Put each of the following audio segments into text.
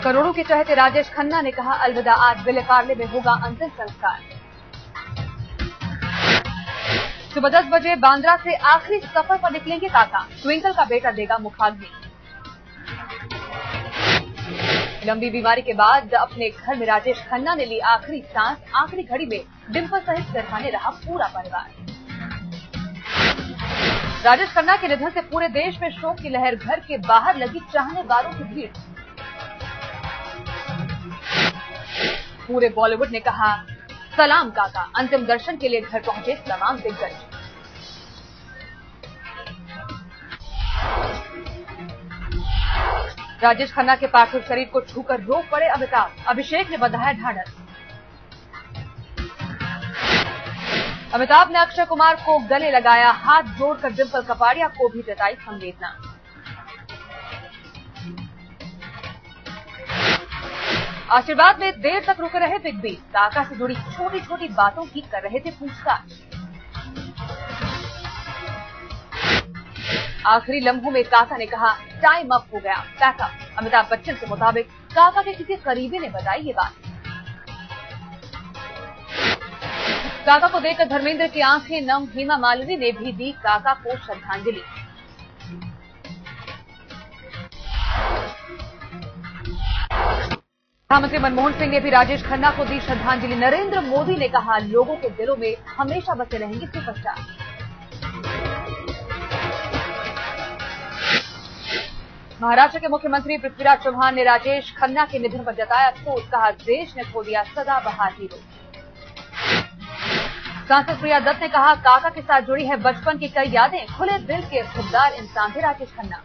करोड़ों के चहेते राजेश खन्ना ने कहा अलविदा, आज विले पार्ले में होगा अंतिम संस्कार। सुबह 10 बजे बांद्रा से आखिरी सफर पर निकलेंगे काका, ट्विंकल का बेटा देगा मुखाग्नि। लंबी बीमारी के बाद अपने घर में राजेश खन्ना ने ली आखिरी सांस। आखिरी घड़ी में डिंपल सहित सिरहाने रहा पूरा परिवार। राजेश खन्ना के निधन से पूरे देश में शोक की लहर, घर के बाहर लगी चाहने वालों की भीड़। पूरे बॉलीवुड ने कहा सलाम काका, अंतिम दर्शन के लिए घर पहुंचे तमाम दिग्गज। राजेश खन्ना के पार्थिव शरीर को छूकर रो पड़े अमिताभ, अभिषेक ने बंधाया ढांढस। अमिताभ ने अक्षय कुमार को गले लगाया, हाथ जोड़कर डिंपल कपाड़िया को भी जताई संवेदना। आशीर्वाद में देर तक रुके रहे बिग बी, काका से जुड़ी छोटी छोटी बातों की कर रहे थे पूछताछ। आखिरी लम्हों में काका ने कहा टाइम अप हो गया, पैकअप। अमिताभ बच्चन के मुताबिक काका के किसी करीबी ने बताई ये बात। काका को देखकर धर्मेंद्र की आंखें नम, हेमा मालिनी ने भी दी काका को श्रद्धांजलि। प्रधानमंत्री मनमोहन सिंह ने भी राजेश खन्ना को दी श्रद्धांजलि। नरेंद्र मोदी ने कहा लोगों के दिलों में हमेशा बसे रहेंगे सुपरस्टार। महाराष्ट्र के मुख्यमंत्री पृथ्वीराज चौहान ने राजेश खन्ना के निधन पर जताया अफसोस, कहा देश ने खो दिया सदाबहार हीरो। सांसद प्रिया दत्त ने कहा काका के साथ जुड़ी है बचपन की कई यादें, खुले दिल के खुददार इंसान थे राजेश खन्ना।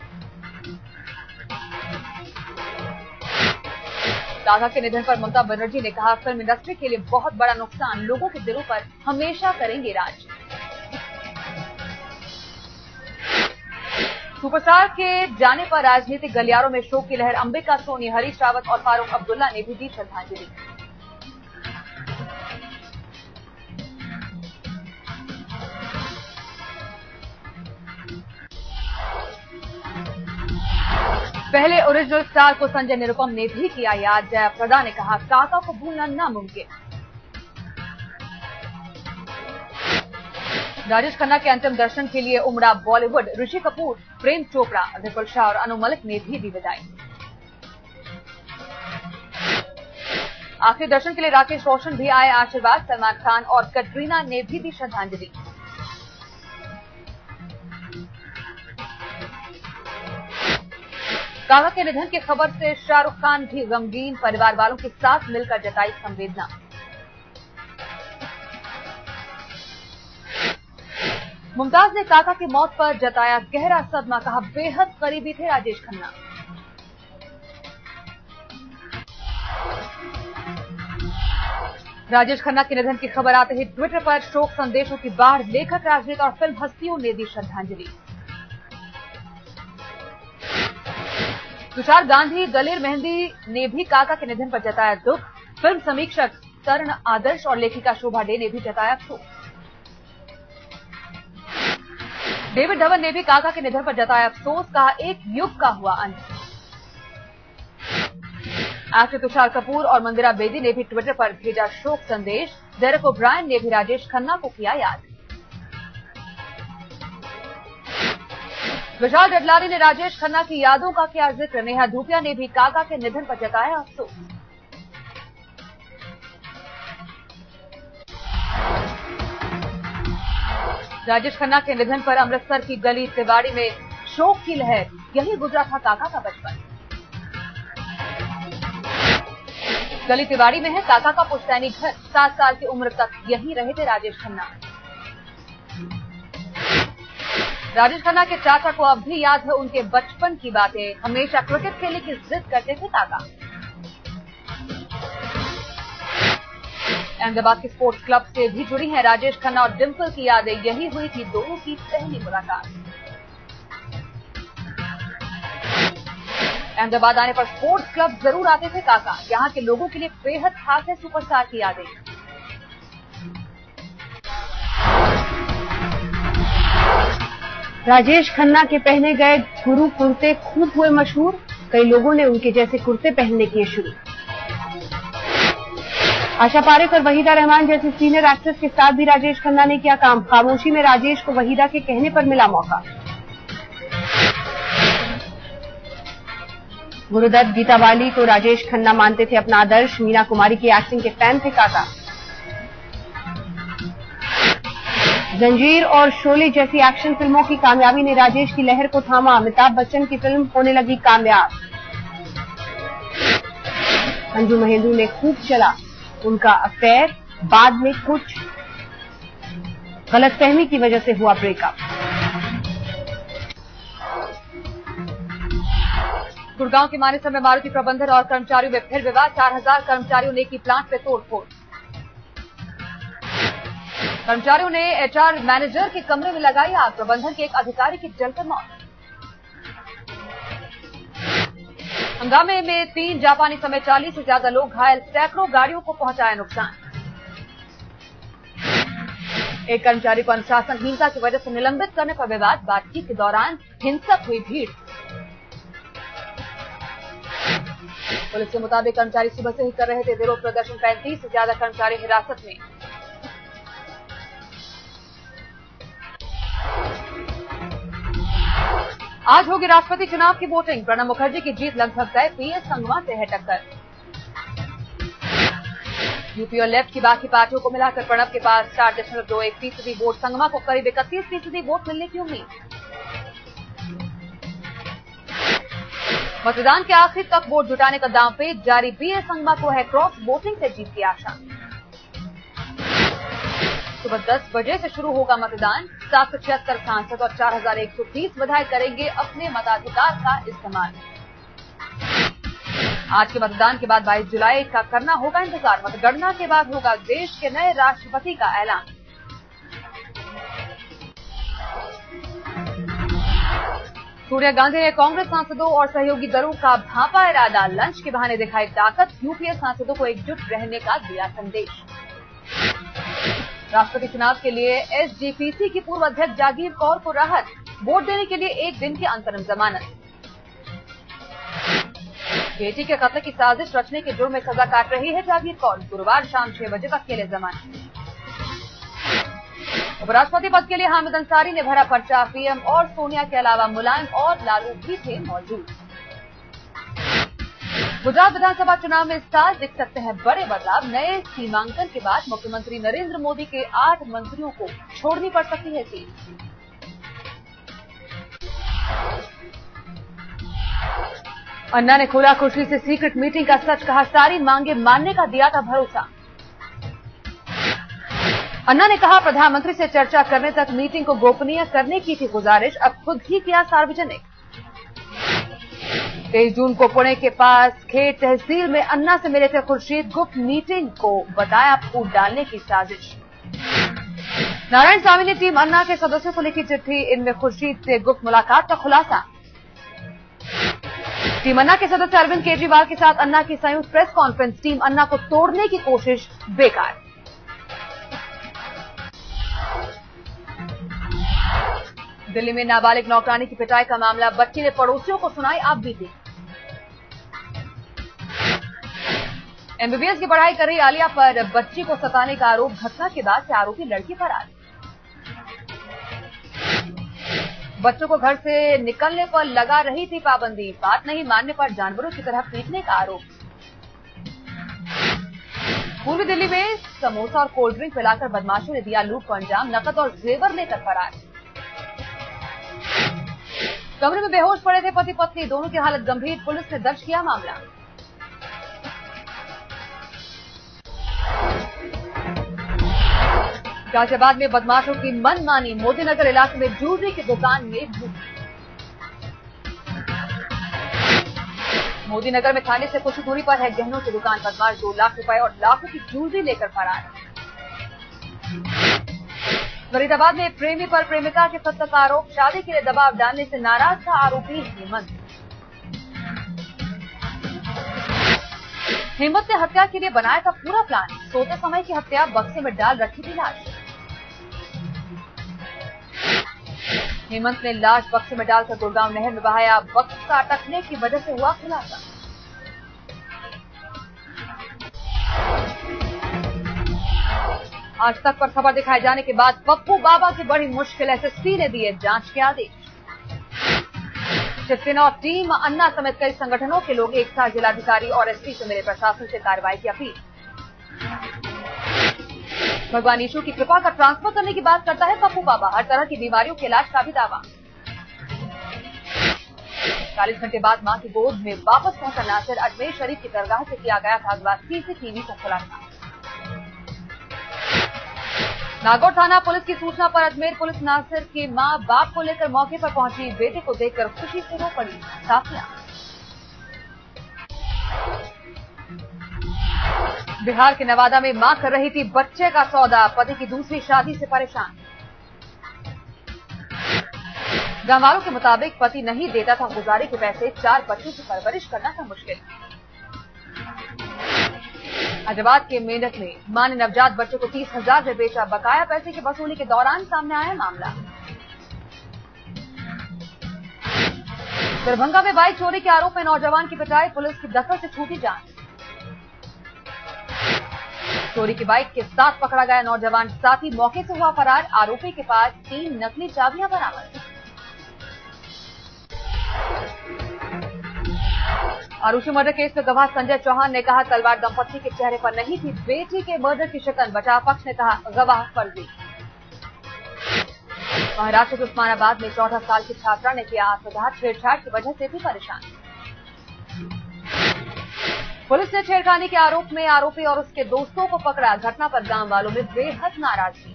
काका के निधन पर ममता बनर्जी ने कहा फिल्म इंडस्ट्री के लिए बहुत बड़ा नुकसान, लोगों के दिलों पर हमेशा करेंगे राज। सुपरस्टार के जाने पर राजनीतिक गलियारों में शोक की लहर, अंबिका सोनी, हरीश रावत और फारूक अब्दुल्ला ने भी दी श्रद्धांजलि। पहले ओरिजिनल स्टार को संजय निरुपम ने भी किया याद। जयाप्रदा ने कहा काका को भूलना नामुमकिन। राजेश खन्ना के अंतिम दर्शन के लिए उमड़ा बॉलीवुड, ऋषि कपूर, प्रेम चोपड़ा, विपुल शाह और अनु मलिक ने भी दी विदाई। आखिरी दर्शन के लिए राकेश रोशन भी आए आशीर्वाद। सलमान खान और कटरीना ने भी दी श्रद्धांजलि। काका के निधन की खबर से शाहरुख खान भी गमगीन, परिवार वालों के साथ मिलकर जताई संवेदना। मुमताज ने काका की मौत पर जताया गहरा सदमा, कहा बेहद करीबी थे राजेश खन्ना। राजेश खन्ना के निधन की खबर आते ही ट्विटर पर शोक संदेशों की बाढ़, लेखक, राजनीतिक और फिल्म हस्तियों ने दी श्रद्धांजलि। तुषार गांधी, दलेर मेहंदी ने भी काका के निधन पर जताया दुख। फिल्म समीक्षक तरण आदर्श और लेखिका शोभा डे ने भी जताया शोक। डेविड धवन ने भी काका के निधन पर जताया अफसोस, कहा एक युग का हुआ अंत। एक्टर तुषार कपूर और मंदिरा बेदी ने भी ट्विटर पर भेजा शोक संदेश। डेरेक ओब्रायन ने भी राजेश खन्ना को किया याद। विशाल डडलानी ने राजेश खन्ना की यादों का किया जिक्र। नेहा धूपिया ने भी काका के निधन पर जताया अफसोस। राजेश खन्ना के निधन पर अमृतसर की गली तिवाड़ी में शोक की लहर, यही गुजरा था काका का बचपन। गली तिवाड़ी में है काका का पुश्तैनी घर, 7 साल की उम्र तक यहीं रहे थे राजेश खन्ना। राजेश खन्ना के चाचा को अब भी याद है उनके बचपन की बातें, हमेशा क्रिकेट खेलने की जिद करते थे काका। अहमदाबाद के स्पोर्ट्स क्लब से भी जुड़ी हैं राजेश खन्ना और डिंपल की यादें, यही हुई थी दोनों की पहली मुलाकात। अहमदाबाद आने पर स्पोर्ट्स क्लब जरूर आते थे काका, यहाँ के लोगों के लिए बेहद खास है सुपरस्टार की यादें। राजेश खन्ना के पहने गए गुरु कुर्ते खूब हुए मशहूर। कई लोगों ने उनके जैसे कुर्ते पहनने किए शुरू। आशा पारेख और वहीदा रहमान जैसी सीनियर एक्ट्रेस के साथ भी राजेश खन्ना ने किया काम। खामोशी में राजेश को वहीदा के कहने पर मिला मौका। गुरुदत्त गीता बाली को राजेश खन्ना मानते थे अपना आदर्श। मीना कुमारी की एक्टिंग के फैन थे काका। जंजीर और शोले जैसी एक्शन फिल्मों की कामयाबी ने राजेश की लहर को थामा। अमिताभ बच्चन की फिल्म होने लगी कामयाब। अंजू महेंद्रू ने खूब चला उनका अफेयर, बाद में कुछ गलतफहमी की वजह से हुआ ब्रेकअप। गुड़गांव के मानेसर में मारुति प्रबंधन और कर्मचारियों में फिर विवाद। 4000 कर्मचारियों ने की प्लांट पे तोड़फोड़। कर्मचारियों ने एचआर मैनेजर के कमरे में लगाई आग। प्रबंधन के एक अधिकारी की जलकर मौत। हंगामे में 3 जापानी समेत 40 से ज्यादा लोग घायल। सैकड़ों गाड़ियों को पहुंचाया नुकसान। एक कर्मचारी को अनुशासनहीनता की वजह से निलंबित करने पर विवाद। बातचीत के दौरान हिंसक हुई भीड़। पुलिस के मुताबिक कर्मचारी सुबह से ही कर रहे थे विरोध प्रदर्शन। 35 से ज्यादा कर्मचारी हिरासत में। आज होगी राष्ट्रपति चुनाव की वोटिंग। प्रणब मुखर्जी की जीत लगभग तय। पीएस संगमा से है टक्कर। यूपी और लेफ्ट की बाकी पार्टियों को मिलाकर प्रणब के पास 4.21% वोट। संगमा को करीब 31% वोट मिलने की उम्मीद। मतदान के आखिर तक वोट जुटाने का दांवपेच जारी। पीएस संगमा को है क्रॉस वोटिंग से जीत की आशा। सुबह 10 बजे से शुरू होगा मतदान। 776 सांसद और 4130 विधायक करेंगे अपने मताधिकार का इस्तेमाल। आज के मतदान के बाद 22 जुलाई का करना होगा इंतजार। मतगणना के बाद होगा देश के नए राष्ट्रपति का ऐलान। सोनिया गांधी ने कांग्रेस सांसदों और सहयोगी दलों का भांपा इरादा। लंच के बहाने दिखाई ताकत। यूपीए सांसदों को एकजुट रहने का दिया संदेश। राष्ट्रपति चुनाव के लिए एसजीपीसी की पूर्व अध्यक्ष जागीर कौर को राहत। वोट देने के लिए 1 दिन की अंतरिम जमानत। बेटी के कत्ल की साजिश रचने के जुर्म में सजा काट रही है जागीर कौर। गुरुवार शाम 6 बजे तक के लिए जमानत। उपराष्ट्रपति पद के लिए हामिद अंसारी ने भरा पर्चा। पीएम और सोनिया के अलावा मुलायम और लालू भी थे मौजूद। गुजरात विधानसभा चुनाव में इस साल दिख सकते हैं बड़े बदलाव। नए सीमांकन के बाद मुख्यमंत्री नरेंद्र मोदी के 8 मंत्रियों को छोड़नी पड़ सकती है सीट। अन्ना ने खोला खुशी से सीक्रेट मीटिंग का सच। कहा सारी मांगे मानने का दिया था भरोसा। अन्ना ने कहा प्रधानमंत्री से चर्चा करने तक मीटिंग को गोपनीय करने की थी गुजारिश। अब खुद ही किया सार्वजनिक। 23 जून को पुणे के पास खेत तहसील में अन्ना से मिले थे खुर्शीद। गुप्त मीटिंग को बताया फूट डालने की साजिश। नारायण स्वामी ने टीम अन्ना के सदस्यों को लिखी चिट्ठी। इनमें खुर्शीद से गुप्त मुलाकात का खुलासा। टीम अन्ना के सदस्य अरविंद केजरीवाल के साथ अन्ना की संयुक्त प्रेस कॉन्फ्रेंस। टीम अन्ना को तोड़ने की कोशिश बेकार। दिल्ली में नाबालिग नौकरानी की पिटाई का मामला। बच्ची ने पड़ोसियों को सुनाई आप बीती। एमबीबीएस की पढ़ाई कर रही आलिया पर बच्ची को सताने का आरोप। घटना के बाद से आरोपी लड़की फरार। बच्चों को घर से निकलने पर लगा रही थी पाबंदी। बात नहीं मानने पर जानवरों की तरह पीटने का आरोप। पूर्वी दिल्ली में समोसा और कोल्ड ड्रिंक पिलाकर बदमाशों ने दिया लूट को अंजाम। नकद और जेवर लेकर फरार। कमरे में बेहोश पड़े थे पति पत्नी। दोनों की हालत गंभीर। पुलिस ने दर्ज किया मामला। गाजियाबाद में बदमाशों की मनमानी। मोदीनगर इलाके में ज्वेलरी की दुकान में लूट। मोदीनगर में थाने से कुछ दूरी पर है गहनों की दुकान। बदमाश 2 लाख रुपए और लाखों की ज्वेलरी लेकर फरार। फरीदाबाद में प्रेमी पर प्रेमिका के कत्ल का आरोप। शादी के लिए दबाव डालने से नाराज था आरोपी हेमंत। हेमंत ने हत्या के लिए बनाया था पूरा प्लान। सोते समय की हत्या। बक्से में डाल रखी थी लाश। हेमंत ने लाश बक्से में डालकर गुड़गांव नहर में बहाया। बक्सा अटकने की वजह से हुआ खुलासा। आज तक पर खबर दिखाए जाने के बाद पप्पू बाबा की बड़ी मुश्किल, एसएसपी ने दिए जांच के आदेश। शिवसेना और टीम अन्ना समेत कई संगठनों के लोग एक साथ जिलाधिकारी और एसपी से मिले। प्रशासन से कार्रवाई की अपील। भगवान यीशु की कृपा का ट्रांसफर करने की बात करता है पप्पू बाबा। हर तरह की बीमारियों के इलाज का भी दावा। 40 घंटे बाद मां की गोद में वापस पहुंचा नासिर। अजमेर शरीफ की दरगाह से किया गया था अगवा। सीसीटीवी का खुलासा। नागौर थाना पुलिस की सूचना पर अजमेर पुलिस नासिर की मां बाप को लेकर मौके पर पहुंची। बेटे को देखकर खुशी से रो पड़ी। साफिया। बिहार के नवादा में मां कर रही थी बच्चे का सौदा। पति की दूसरी शादी से परेशान। गांव वालों के मुताबिक पति नहीं देता था गुजारे के पैसे। 4 बच्चों की परवरिश करना था मुश्किल। हैदराबाद के मेरठ में मां ने नवजात बच्चे को 30,000 में बेचा। बकाया पैसे की वसूली के दौरान सामने आया मामला। दरभंगा में बाइक चोरी के आरोप में नौजवान की पिटाई। पुलिस की दखल से छूटी जांच। चोरी की बाइक के साथ पकड़ा गया नौजवान। साथी मौके से हुआ फरार। आरोपी के पास 3 नकली चाबियां बरामद। आरुषि मर्डर केस में गवाह संजय चौहान ने कहा तलवार दंपत्ति के चेहरे पर नहीं थी। बेटी के मर्डर की शिकन। बचाव पक्ष ने कहा गवाह फर्जी। महाराष्ट्र के उस्मानाबाद में 14 साल की छात्रा ने किया आत्मघात। छेड़छाड़ की वजह से थी परेशान। पुलिस ने छेड़खानी के आरोप में आरोपी और उसके दोस्तों को पकड़ा। घटना पर गांव वालों में बेहद नाराजगी।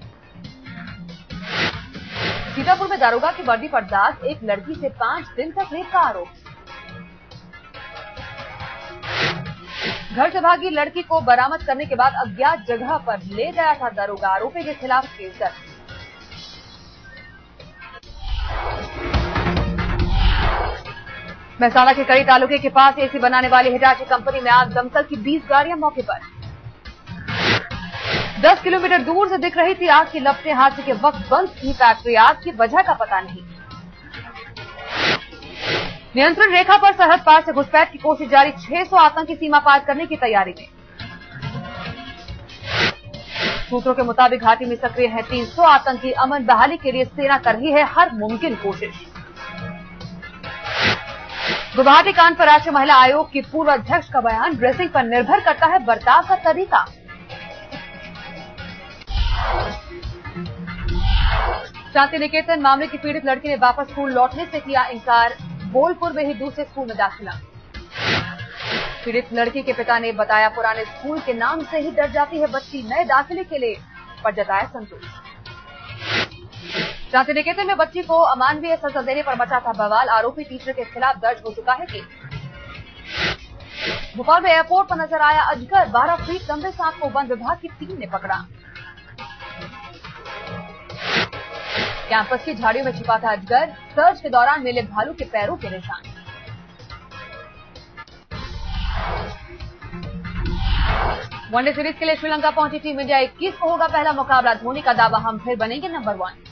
सीतापुर में दारोगा की वर्दी पर दाग। एक लड़की से 5 दिन तक रेप का आरोप। घर से भागी लड़की को बरामद करने के बाद अज्ञात जगह पर ले गया था दारोगा। आरोपी के खिलाफ केस दर्ज। मेहसाणा के कड़ी तालुके के पास एसी बनाने वाली हिटाची कंपनी में आग। दमकल की 20 गाड़ियां मौके पर। 10 किलोमीटर दूर से दिख रही थी आग की लपटें। हादसे के वक्त बंद थी फैक्ट्री। आग की वजह का पता नहीं। नियंत्रण रेखा पर सरहद पार से घुसपैठ की कोशिश जारी। 600 आतंकी सीमा पार करने की तैयारी में। सूत्रों के मुताबिक घाटी में सक्रिय है 300 आतंकी। अमन बहाली के लिए सेना कर रही है हर मुमकिन कोशिश। गुवाहाटी कांड पर राष्ट्रीय महिला आयोग की पूर्व अध्यक्ष का बयान। ड्रेसिंग पर निर्भर करता है बर्ताव का तरीका। शांति निकेतन मामले की पीड़ित लड़की ने वापस स्कूल लौटने से किया इंकार। बोलपुर में ही दूसरे स्कूल में दाखिला। पीड़ित लड़की के पिता ने बताया पुराने स्कूल के नाम से ही डर जाती है बच्ची। नए दाखिले के लिए पर जताया संतोष। शांति निकेतन में बच्ची को अमानवीय सजा देने पर मचा था बवाल। आरोपी टीचर के खिलाफ दर्ज हो चुका है केस। भोपाल में एयरपोर्ट पर नजर आया अजगर। 12 फीट लंबे सांप को वन विभाग की टीम ने पकड़ा। कैंपस की झाड़ियों में छिपा था अजगर। सर्च के दौरान मिले भालू के पैरों के निशान। वनडे सीरीज के लिए श्रीलंका पहुंची टीम इंडिया। 21 को होगा पहला मुकाबला। धोनी का दावा हम फिर बनेंगे नंबर 1।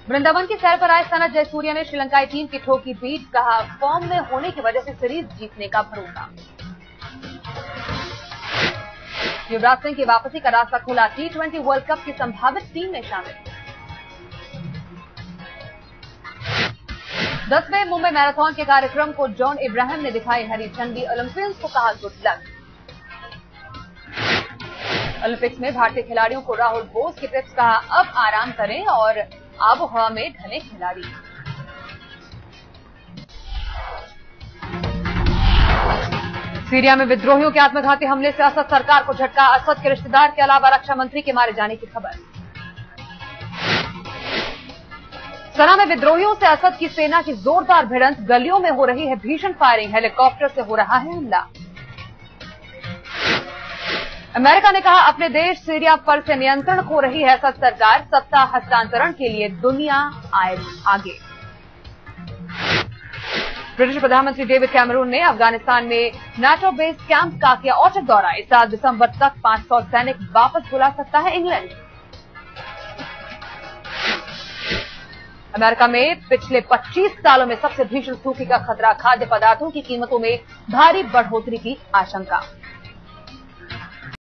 वृंदावन की सैर पर आए सनत जयसूर्या ने श्रीलंकाई टीम की ठोकी पीट। कहा फॉर्म में होने की वजह से सीरीज जीतने का भरोसा। युवराज सिंह की वापसी का रास्ता खुला। T20 वर्ल्ड कप की संभावित टीम में शामिल। 10वें मुंबई मैराथन के कार्यक्रम को जॉन इब्राहिम ने दिखाई हरी झंडी। ओलंपियंस को कहा गुड लक। ओलंपिक्स में भारतीय खिलाड़ियों को राहुल बोस की टिप्स। कहा अब आराम करें और आबो हवा में ढले खिलाड़ी। सीरिया में विद्रोहियों के आत्मघाती हमले से असद सरकार को झटका। असद के रिश्तेदार के अलावा रक्षा मंत्री के मारे जाने की खबर। सना में विद्रोहियों से असद की सेना की जोरदार भिड़ंत। गलियों में हो रही है भीषण फायरिंग। हेलीकॉप्टर से हो रहा है हमला। अमेरिका ने कहा अपने देश सीरिया पर से नियंत्रण खो रही है असद सरकार। सत्ता हस्तांतरण के लिए दुनिया आए आगे। ब्रिटिश प्रधानमंत्री डेविड कैमरून ने अफगानिस्तान में नाटो बेस कैंप का किया औचक दौरा। इस साल दिसंबर तक 500 सैनिक वापस बुला सकता है इंग्लैंड। अमेरिका में पिछले 25 सालों में सबसे भीषण सूखे का खतरा, खाद्य पदार्थों की कीमतों में भारी बढ़ोतरी की आशंका।